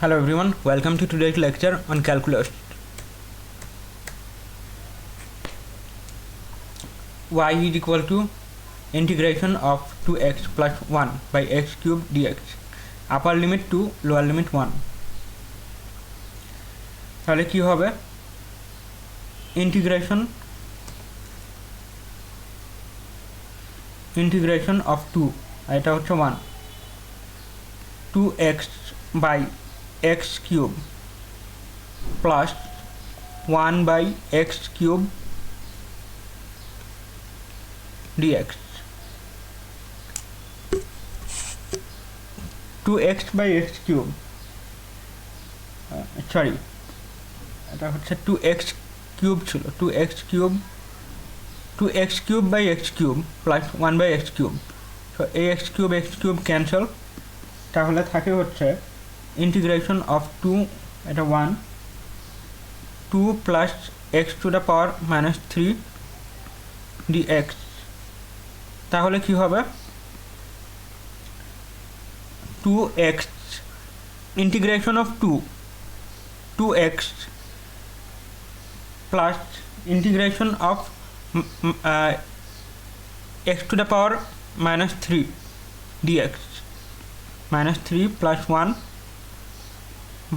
Hello everyone, welcome to today's lecture on calculus. Y is equal to integration of 2x plus 1 by x cube dx. Upper limit 2, lower limit 1. তাহলে কি হবে? integration of 2 এটা হচ্ছে 1 2x by x cube plus 1 by x cube dx. 2x by x cube sorry এটা হচ্ছে 2x cube ছিল 2x cube by x cube plus 1 by x cube. so x cube cancel, তাহলে থাকে হচ্ছে integration of 2 এটা 1 2 plus x to the power minus 3 dx. তাহলে কি হবে? 2x integration of 2x plus integration of x to the power minus 3 dx minus 3 plus 1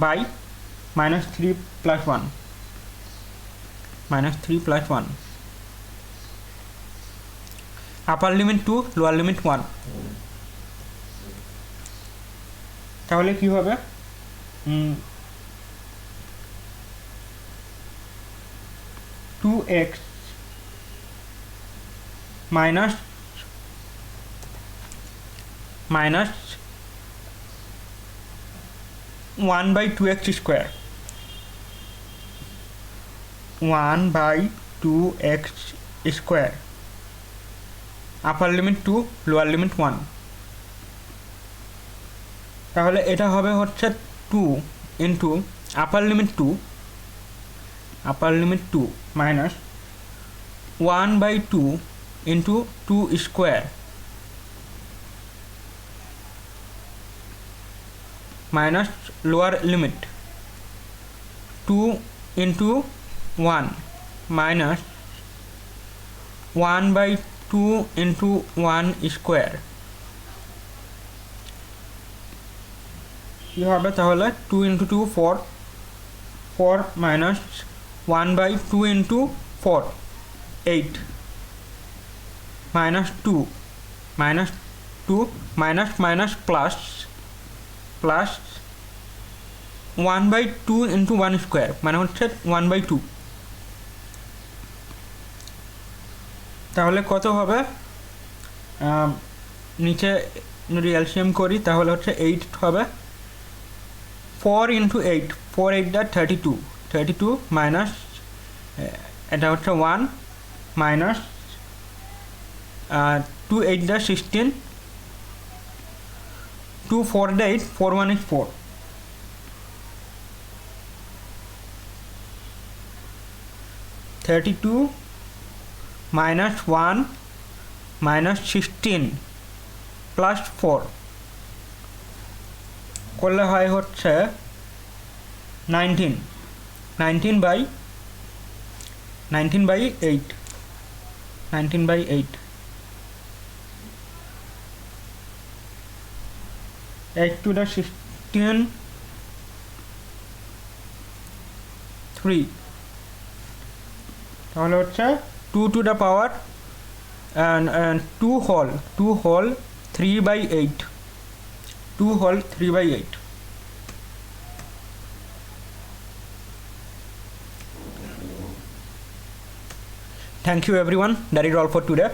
by minus 3 plus 1 minus 3 plus 1. upper limit 2, lower limit 1. তাহলে কি হবে? 2x minus 1 by 2x square 1 by 2x square. upper limit 2, lower limit 1. তাহলে এটা হবে হচ্ছে 2 into upper limit 2 minus 1 by 2 into 2 square minus lower limit 2 into 1 minus 1 by 2 into 1 square. কি হবে তাহলে? 2 into 2 4 minus 1 by 2 into 4 8 minus 2 minus plus 1 by 2 into 1 square মানে হচ্ছে 1 by 2. তাহলে কত হবে? নিচে যদি এলসিএম করি তাহলে হচ্ছে 8 হবে 4 into 8 4 8 দা 32 মাইনাস এটা হচ্ছে 1 minus 2 8 the 16 2 4 the 8 4 1 is 4 32 minus 1 minus 16 plus 4 করলে হয় হচ্ছে 19 by 8 8 to the 16 3 তাহলে হচ্ছে 2 to the power and 2 whole 3 by 8 2 whole 3 by 8. Thank you everyone, that is all for today.